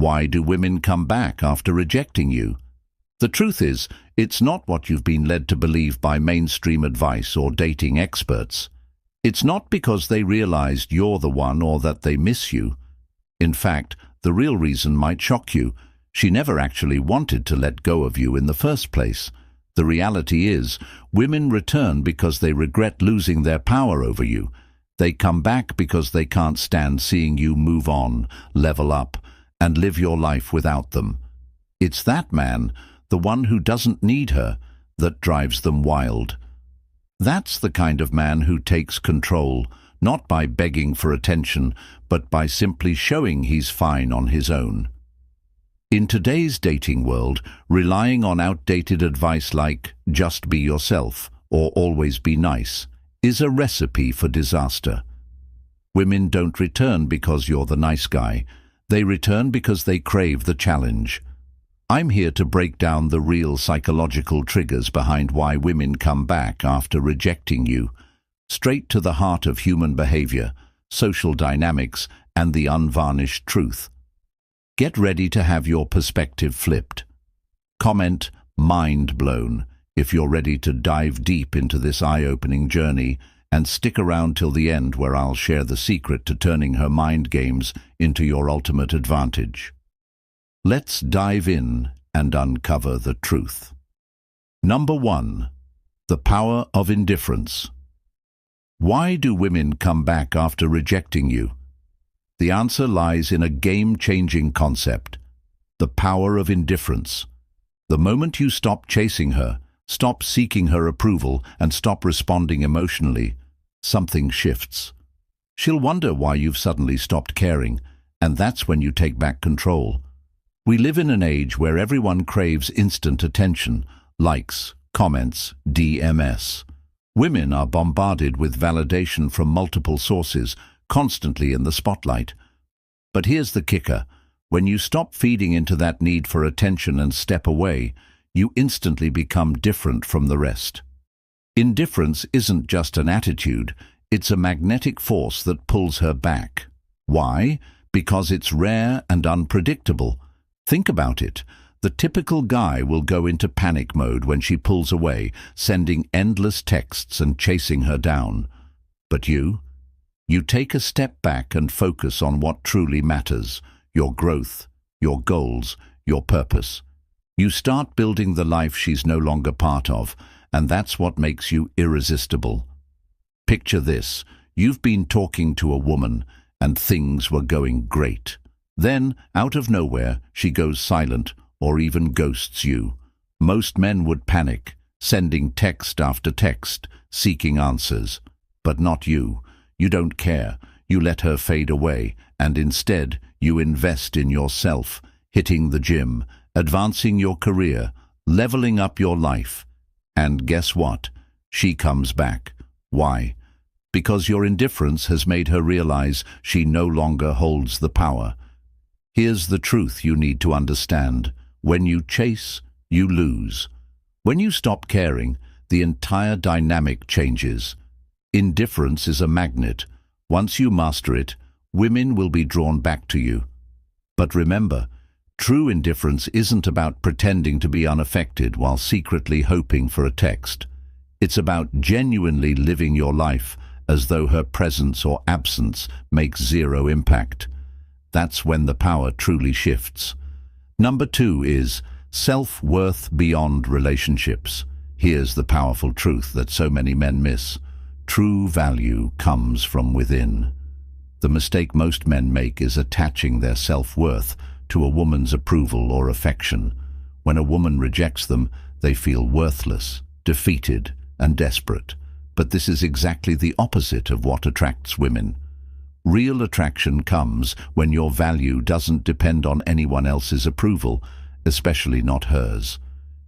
Why do women come back after rejecting you? The truth is, it's not what you've been led to believe by mainstream advice or dating experts. It's not because they realized you're the one or that they miss you. In fact, the real reason might shock you. She never actually wanted to let go of you in the first place. The reality is, women return because they regret losing their power over you. They come back because they can't stand seeing you move on, level up, and live your life without them. It's that man, the one who doesn't need her, that drives them wild. That's the kind of man who takes control, not by begging for attention, but by simply showing he's fine on his own. In today's dating world, relying on outdated advice like "just be yourself" or "always be nice" is a recipe for disaster. Women don't return because you're the nice guy. They return because they crave the challenge. I'm here to break down the real psychological triggers behind why women come back after rejecting you, straight to the heart of human behavior, social dynamics, and the unvarnished truth. Get ready to have your perspective flipped. Comment "mind blown" if you're ready to dive deep into this eye-opening journey, and stick around till the end where I'll share the secret to turning her mind games into your ultimate advantage. Let's dive in and uncover the truth. Number 1. The power of indifference. Why do women come back after rejecting you? The answer lies in a game-changing concept: the power of indifference. The moment you stop chasing her, stop seeking her approval, and stop responding emotionally, something shifts. She'll wonder why you've suddenly stopped caring, and that's when you take back control. We live in an age where everyone craves instant attention, likes, comments, DMS. Women are bombarded with validation from multiple sources, constantly in the spotlight. But here's the kicker: when you stop feeding into that need for attention and step away, you instantly become different from the rest. Indifference isn't just an attitude, it's a magnetic force that pulls her back. Why? Because it's rare and unpredictable. Think about it. The typical guy will go into panic mode when she pulls away, sending endless texts and chasing her down. But you take a step back and focus on what truly matters: your growth, your goals, your purpose. You start building the life she's no longer part of, and that's what makes you irresistible. Picture this: you've been talking to a woman, and things were going great. Then, out of nowhere, she goes silent, or even ghosts you. Most men would panic, sending text after text, seeking answers. But not you. You don't care. You let her fade away, and instead you invest in yourself, hitting the gym, advancing your career, leveling up your life. And guess what? She comes back. Why? Because your indifference has made her realize she no longer holds the power. Here's the truth you need to understand: when you chase, you lose. When you stop caring, the entire dynamic changes. Indifference is a magnet. Once you master it, women will be drawn back to you. But remember, true indifference isn't about pretending to be unaffected while secretly hoping for a text. It's about genuinely living your life as though her presence or absence makes zero impact. That's when the power truly shifts. Number 2 is self-worth beyond relationships. Here's the powerful truth that so many men miss: true value comes from within. The mistake most men make is attaching their self-worth to a woman's approval or affection. When a woman rejects them, they feel worthless, defeated, and desperate. But this is exactly the opposite of what attracts women. Real attraction comes when your value doesn't depend on anyone else's approval, especially not hers.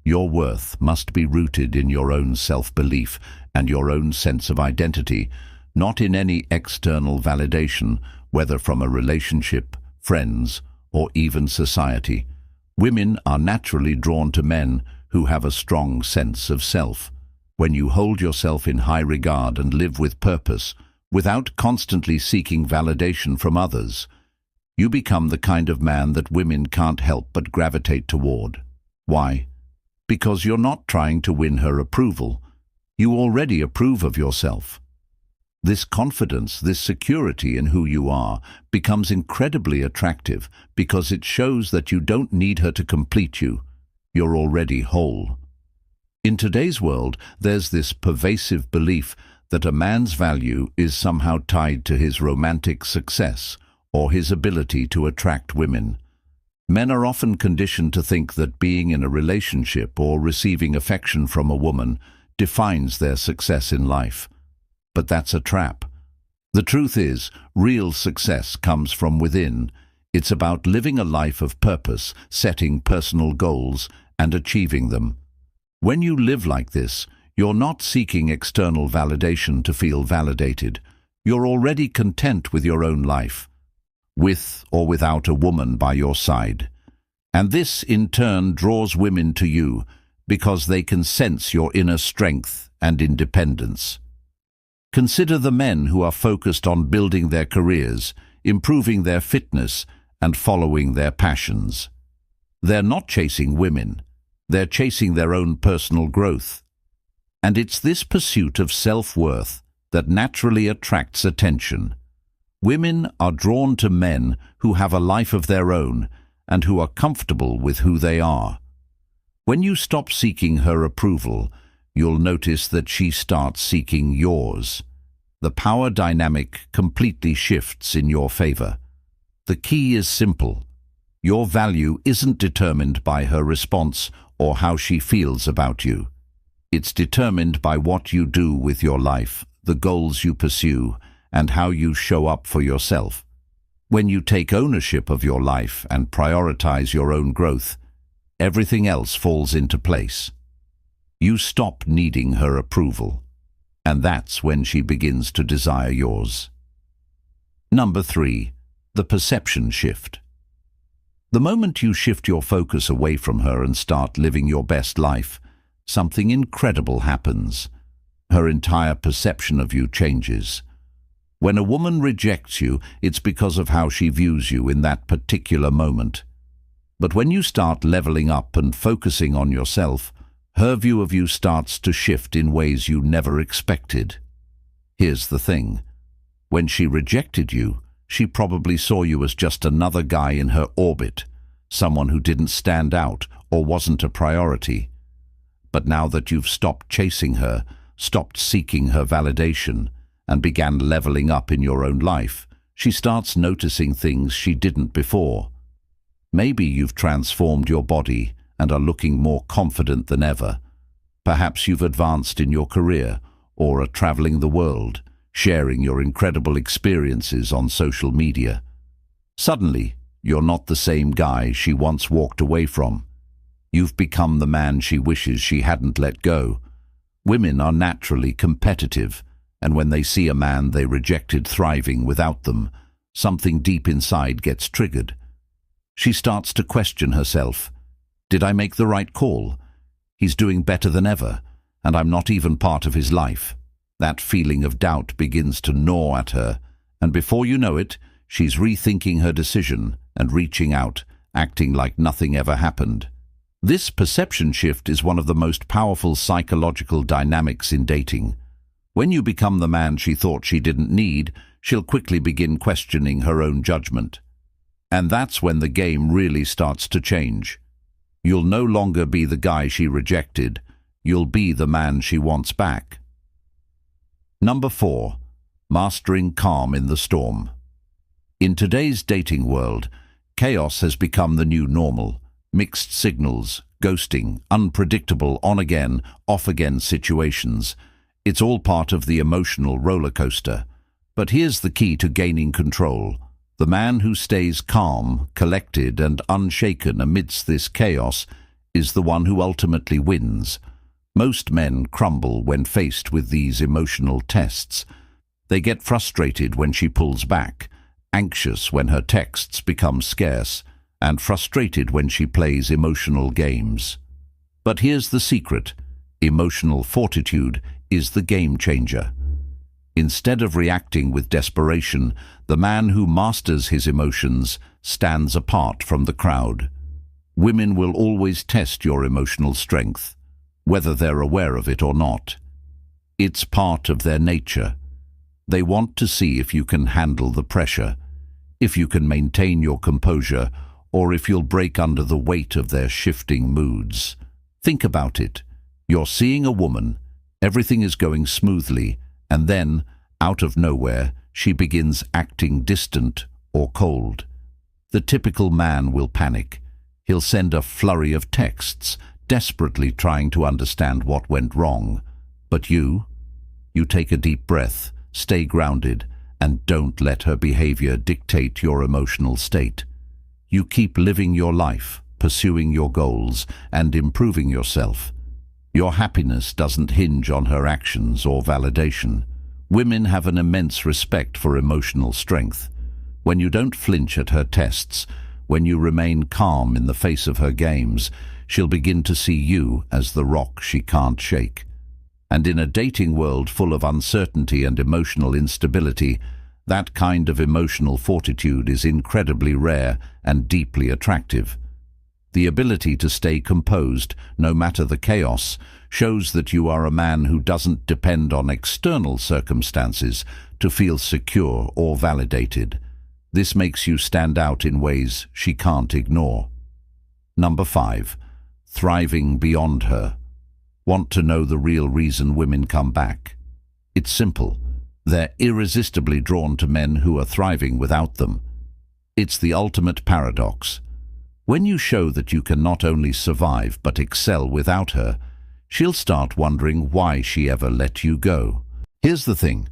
Your worth must be rooted in your own self-belief and your own sense of identity, not in any external validation, whether from a relationship, friends, or even society. Women are naturally drawn to men who have a strong sense of self. When you hold yourself in high regard and live with purpose, without constantly seeking validation from others, You become the kind of man that women can't help but gravitate toward. Why? Because you're not trying to win her approval. You already approve of yourself. This confidence, this security in who you are, becomes incredibly attractive because it shows that you don't need her to complete you. You're already whole. In today's world, there's this pervasive belief that a man's value is somehow tied to his romantic success or his ability to attract women. Men are often conditioned to think that being in a relationship or receiving affection from a woman defines their success in life. But that's a trap. The truth is, real success comes from within. It's about living a life of purpose, setting personal goals, and achieving them. When you live like this, you're not seeking external validation to feel validated. You're already content with your own life, with or without a woman by your side. And this, in turn, draws women to you because they can sense your inner strength and independence. Consider the men who are focused on building their careers, improving their fitness, and following their passions. They're not chasing women. They're chasing their own personal growth. And it's this pursuit of self-worth that naturally attracts attention. Women are drawn to men who have a life of their own and who are comfortable with who they are. When you stop seeking her approval, you'll notice that she starts seeking yours. The power dynamic completely shifts in your favor. The key is simple. Your value isn't determined by her response or how she feels about you. It's determined by what you do with your life, the goals you pursue, and how you show up for yourself. When you take ownership of your life and prioritize your own growth, everything else falls into place. You stop needing her approval, and that's when she begins to desire yours. Number 3, the perception shift. The moment you shift your focus away from her and start living your best life, something incredible happens. Her entire perception of you changes. When a woman rejects you, it's because of how she views you in that particular moment. But when you start leveling up and focusing on yourself, her view of you starts to shift in ways you never expected. Here's the thing. When she rejected you, she probably saw you as just another guy in her orbit, someone who didn't stand out or wasn't a priority. But now that you've stopped chasing her, stopped seeking her validation, and began leveling up in your own life, she starts noticing things she didn't before. Maybe you've transformed your body and are looking more confident than ever. Perhaps you've advanced in your career or are traveling the world, sharing your incredible experiences on social media. Suddenly, you're not the same guy she once walked away from. You've become the man she wishes she hadn't let go. Women are naturally competitive, and when they see a man they rejected thriving without them, something deep inside gets triggered. She starts to question herself. Did I make the right call? He's doing better than ever, and I'm not even part of his life. That feeling of doubt begins to gnaw at her, and before you know it, she's rethinking her decision and reaching out, acting like nothing ever happened. This perception shift is one of the most powerful psychological dynamics in dating. When you become the man she thought she didn't need, she'll quickly begin questioning her own judgment. And that's when the game really starts to change. You'll no longer be the guy she rejected. You'll be the man she wants back. Number 4, mastering calm in the storm. In today's dating world, chaos has become the new normal. Mixed signals, ghosting, unpredictable on-again, off-again situations. It's all part of the emotional roller coaster. But here's the key to gaining control. The man who stays calm, collected, and unshaken amidst this chaos is the one who ultimately wins. Most men crumble when faced with these emotional tests. They get frustrated when she pulls back, anxious when her texts become scarce, and frustrated when she plays emotional games. But here's the secret. Emotional fortitude is the game changer. Instead of reacting with desperation, the man who masters his emotions stands apart from the crowd. Women will always test your emotional strength, whether they're aware of it or not. It's part of their nature. They want to see if you can handle the pressure, if you can maintain your composure, or if you'll break under the weight of their shifting moods. Think about it. You're seeing a woman, everything is going smoothly, and then, out of nowhere, she begins acting distant or cold. The typical man will panic. He'll send a flurry of texts, desperately trying to understand what went wrong. But you take a deep breath, stay grounded, and don't let her behavior dictate your emotional state. You keep living your life, pursuing your goals, and improving yourself. Your happiness doesn't hinge on her actions or validation. Women have an immense respect for emotional strength. When you don't flinch at her tests, when you remain calm in the face of her games, she'll begin to see you as the rock she can't shake. And in a dating world full of uncertainty and emotional instability, that kind of emotional fortitude is incredibly rare and deeply attractive. The ability to stay composed, no matter the chaos, shows that you are a man who doesn't depend on external circumstances to feel secure or validated. This makes you stand out in ways she can't ignore. Number 5. Thriving beyond her. Want to know the real reason women come back? It's simple. They're irresistibly drawn to men who are thriving without them. It's the ultimate paradox. When you show that you can not only survive but excel without her, she'll start wondering why she ever let you go. Here's the thing.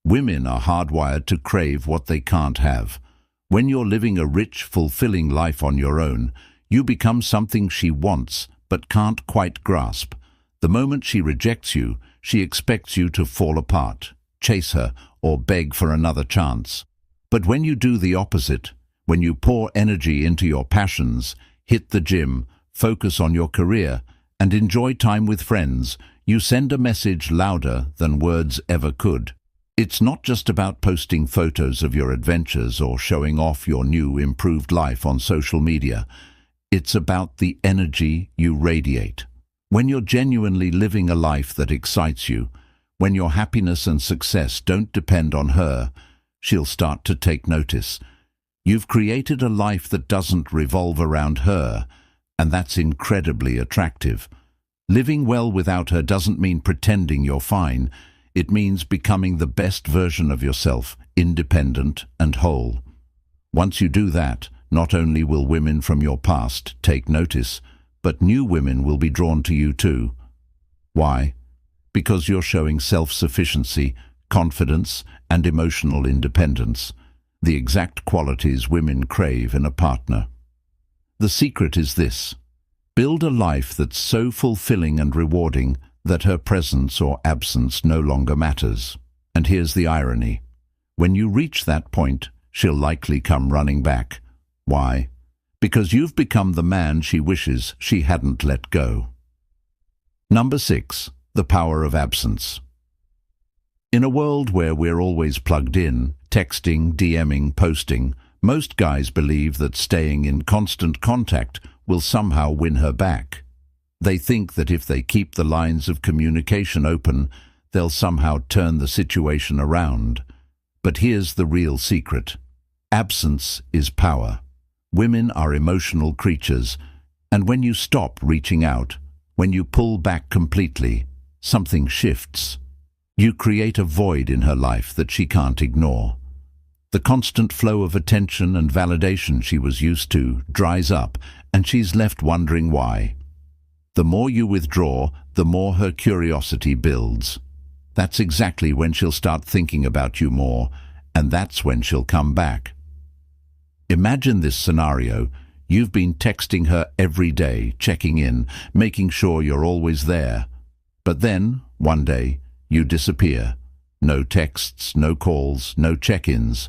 Women are hardwired to crave what they can't have. When you're living a rich, fulfilling life on your own, you become something she wants but can't quite grasp. The moment she rejects you, she expects you to fall apart, chase her, or beg for another chance. But when you do the opposite, when you pour energy into your passions, hit the gym, focus on your career, and enjoy time with friends, you send a message louder than words ever could. It's not just about posting photos of your adventures or showing off your new, improved life on social media. It's about the energy you radiate. When you're genuinely living a life that excites you, when your happiness and success don't depend on her, she'll start to take notice. You've created a life that doesn't revolve around her, and that's incredibly attractive. Living well without her doesn't mean pretending you're fine. It means becoming the best version of yourself, independent and whole. Once you do that, not only will women from your past take notice, but new women will be drawn to you too. Why? Because you're showing self-sufficiency, confidence, and emotional independence, the exact qualities women crave in a partner. The secret is this: build a life that's so fulfilling and rewarding that her presence or absence no longer matters. And here's the irony. When you reach that point, she'll likely come running back. Why? Because you've become the man she wishes she hadn't let go. Number 6. The power of absence. In a world where we're always plugged in, texting, DMing, posting, most guys believe that staying in constant contact will somehow win her back. They think that if they keep the lines of communication open, they'll somehow turn the situation around. But here's the real secret. Absence is power. Women are emotional creatures, and when you stop reaching out, when you pull back completely, something shifts. You create a void in her life that she can't ignore. The constant flow of attention and validation she was used to dries up, and she's left wondering why. The more you withdraw, the more her curiosity builds. That's exactly when she'll start thinking about you more, and that's when she'll come back. Imagine this scenario. You've been texting her every day, checking in, making sure you're always there. But then, one day, you disappear. No texts, no calls, no check-ins.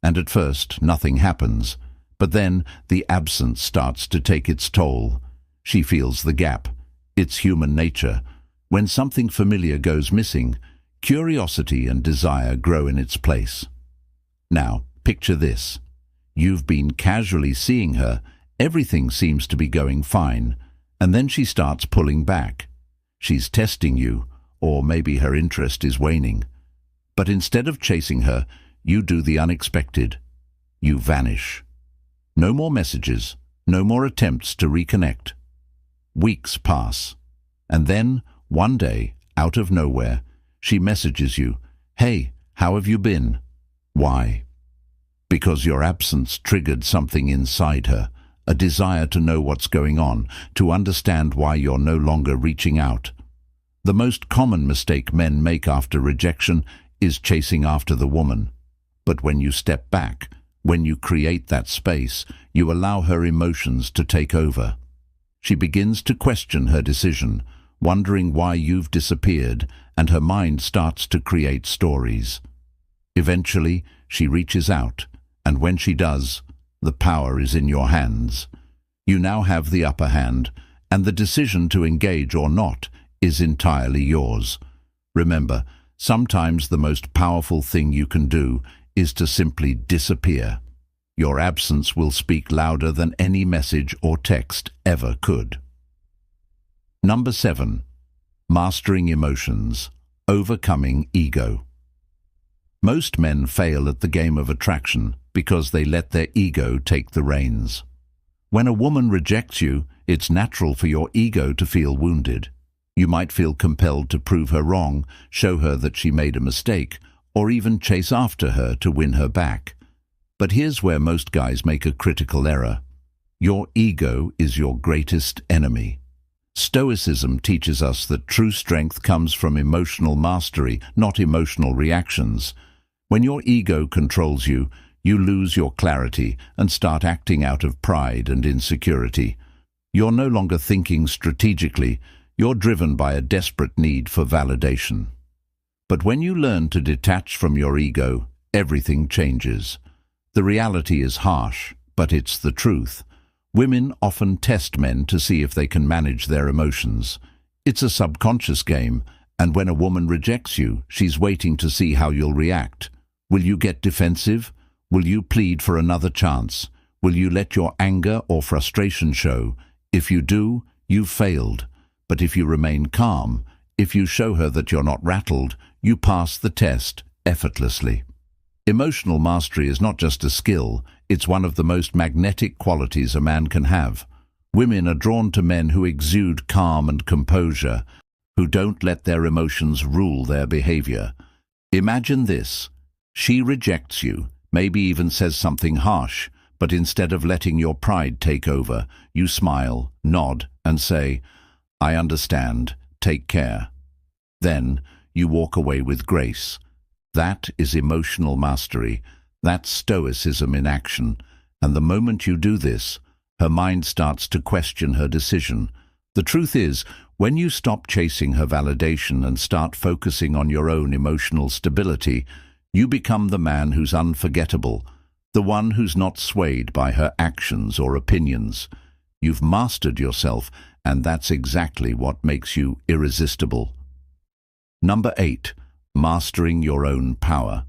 And at first, nothing happens. But then, the absence starts to take its toll. She feels the gap. It's human nature. When something familiar goes missing, curiosity and desire grow in its place. Now, picture this. You've been casually seeing her, everything seems to be going fine, and then she starts pulling back. She's testing you, or maybe her interest is waning. But instead of chasing her, you do the unexpected. You vanish. No more messages, no more attempts to reconnect. Weeks pass, and then, one day, out of nowhere, she messages you, "Hey, how have you been?" Why? Because your absence triggered something inside her, a desire to know what's going on, to understand why you're no longer reaching out. The most common mistake men make after rejection is chasing after the woman. But when you step back, when you create that space, you allow her emotions to take over. She begins to question her decision, wondering why you've disappeared, and her mind starts to create stories. Eventually, she reaches out, and when she does, the power is in your hands. You now have the upper hand, and the decision to engage or not is entirely yours. Remember, sometimes the most powerful thing you can do is to simply disappear. Your absence will speak louder than any message or text ever could. Number 7. Mastering emotions, overcoming ego. Most men fail at the game of attraction because they let their ego take the reins. When a woman rejects you, it's natural for your ego to feel wounded. You might feel compelled to prove her wrong, show her that she made a mistake, or even chase after her to win her back. But here's where most guys make a critical error. Your ego is your greatest enemy. Stoicism teaches us that true strength comes from emotional mastery, not emotional reactions. When your ego controls you, you lose your clarity and start acting out of pride and insecurity. You're no longer thinking strategically, you're driven by a desperate need for validation. But when you learn to detach from your ego, everything changes. The reality is harsh, but it's the truth. Women often test men to see if they can manage their emotions. It's a subconscious game, and when a woman rejects you, she's waiting to see how you'll react. Will you get defensive? Will you plead for another chance? Will you let your anger or frustration show? If you do, you've failed. But if you remain calm, if you show her that you're not rattled, you pass the test effortlessly. Emotional mastery is not just a skill, it's one of the most magnetic qualities a man can have. Women are drawn to men who exude calm and composure, who don't let their emotions rule their behavior. Imagine this. She rejects you, maybe even says something harsh, but instead of letting your pride take over, you smile, nod, and say, "I understand, take care." Then you walk away with grace. That is emotional mastery. That's Stoicism in action. And the moment you do this, her mind starts to question her decision. The truth is, when you stop chasing her validation and start focusing on your own emotional stability, you become the man who's unforgettable, the one who's not swayed by her actions or opinions. You've mastered yourself, and that's exactly what makes you irresistible. Number 8. Mastering your own power.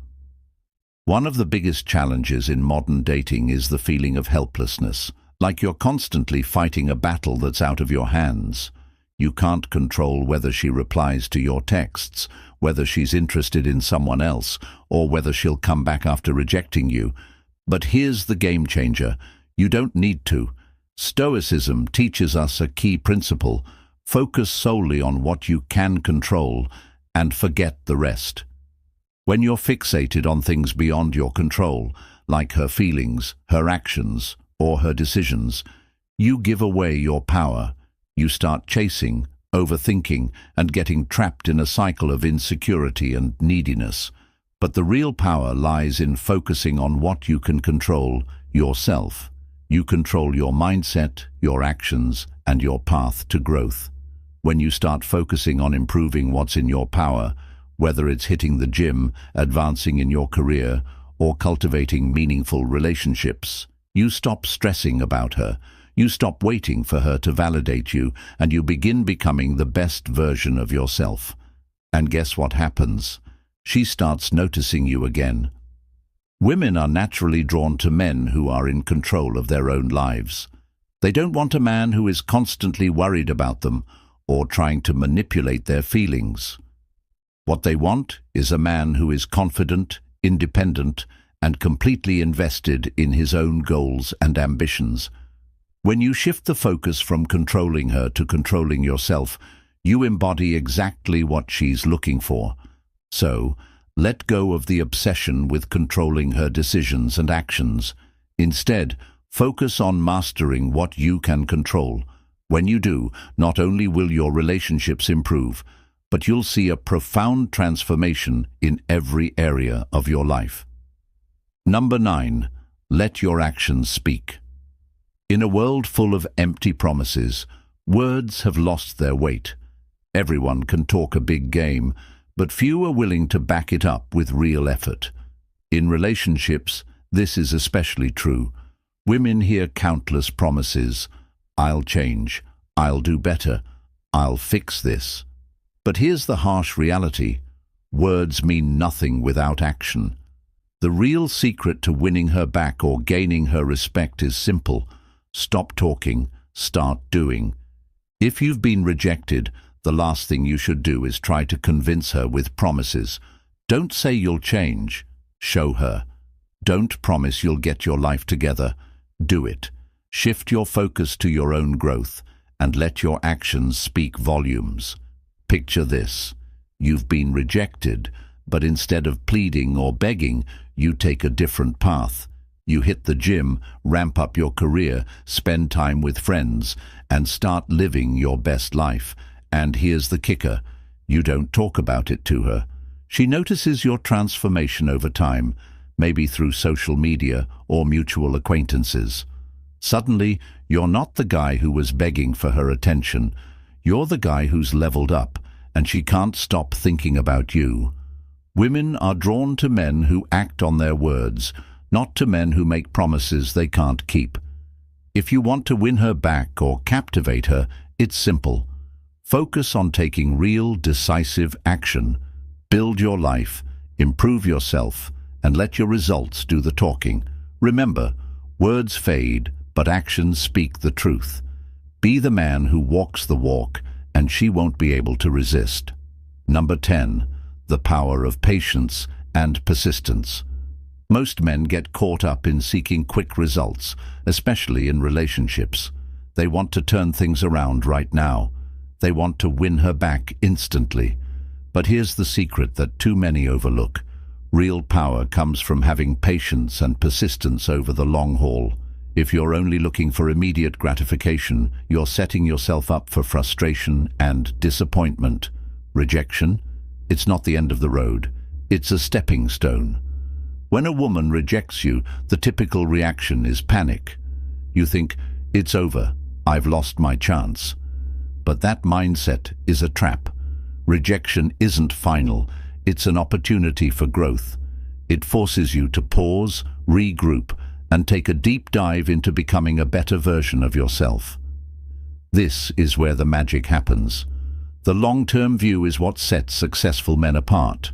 One of the biggest challenges in modern dating is the feeling of helplessness, like you're constantly fighting a battle that's out of your hands. You can't control whether she replies to your texts, whether she's interested in someone else, or whether she'll come back after rejecting you. But here's the game changer. You don't need to. Stoicism teaches us a key principle. Focus solely on what you can control and forget the rest. When you're fixated on things beyond your control, like her feelings, her actions, or her decisions, you give away your power. You start chasing, overthinking, and getting trapped in a cycle of insecurity and neediness. But the real power lies in focusing on what you can control, yourself. You control your mindset, your actions, and your path to growth. When you start focusing on improving what's in your power, whether it's hitting the gym, advancing in your career, or cultivating meaningful relationships, you stop stressing about her. You stop waiting for her to validate you, and you begin becoming the best version of yourself. And guess what happens? She starts noticing you again. Women are naturally drawn to men who are in control of their own lives. They don't want a man who is constantly worried about them or trying to manipulate their feelings. What they want is a man who is confident, independent, and completely invested in his own goals and ambitions. When you shift the focus from controlling her to controlling yourself, you embody exactly what she's looking for. So, let go of the obsession with controlling her decisions and actions. Instead, focus on mastering what you can control. When you do, not only will your relationships improve, but you'll see a profound transformation in every area of your life. Number 9. Let your actions speak. In a world full of empty promises, words have lost their weight. Everyone can talk a big game, but few are willing to back it up with real effort. In relationships, this is especially true. Women hear countless promises. I'll change. I'll do better. I'll fix this. But here's the harsh reality. Words mean nothing without action. The real secret to winning her back or gaining her respect is simple. Stop talking. Start doing. If you've been rejected, the last thing you should do is try to convince her with promises. Don't say you'll change. Show her. Don't promise you'll get your life together. Do it. Shift your focus to your own growth and let your actions speak volumes. Picture this. You've been rejected, but instead of pleading or begging, you take a different path. You hit the gym, ramp up your career, spend time with friends, and start living your best life. And here's the kicker. You don't talk about it to her. She notices your transformation over time, maybe through social media or mutual acquaintances. Suddenly, you're not the guy who was begging for her attention. You're the guy who's leveled up, and she can't stop thinking about you. Women are drawn to men who act on their words, not to men who make promises they can't keep. If you want to win her back or captivate her, it's simple. Focus on taking real, decisive action. Build your life, improve yourself, and let your results do the talking. Remember, words fade, but actions speak the truth. Be the man who walks the walk, and she won't be able to resist. Number 10. The power of patience and persistence. Most men get caught up in seeking quick results, especially in relationships. They want to turn things around right now. They want to win her back instantly. But here's the secret that too many overlook. Real power comes from having patience and persistence over the long haul. If you're only looking for immediate gratification, you're setting yourself up for frustration and disappointment. Rejection? It's not the end of the road. It's a stepping stone. When a woman rejects you, the typical reaction is panic. You think, it's over, I've lost my chance. But that mindset is a trap. Rejection isn't final, it's an opportunity for growth. It forces you to pause, regroup, and take a deep dive into becoming a better version of yourself. This is where the magic happens. The long-term view is what sets successful men apart.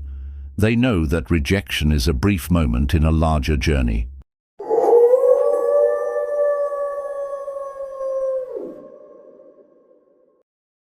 They know that rejection is a brief moment in a larger journey.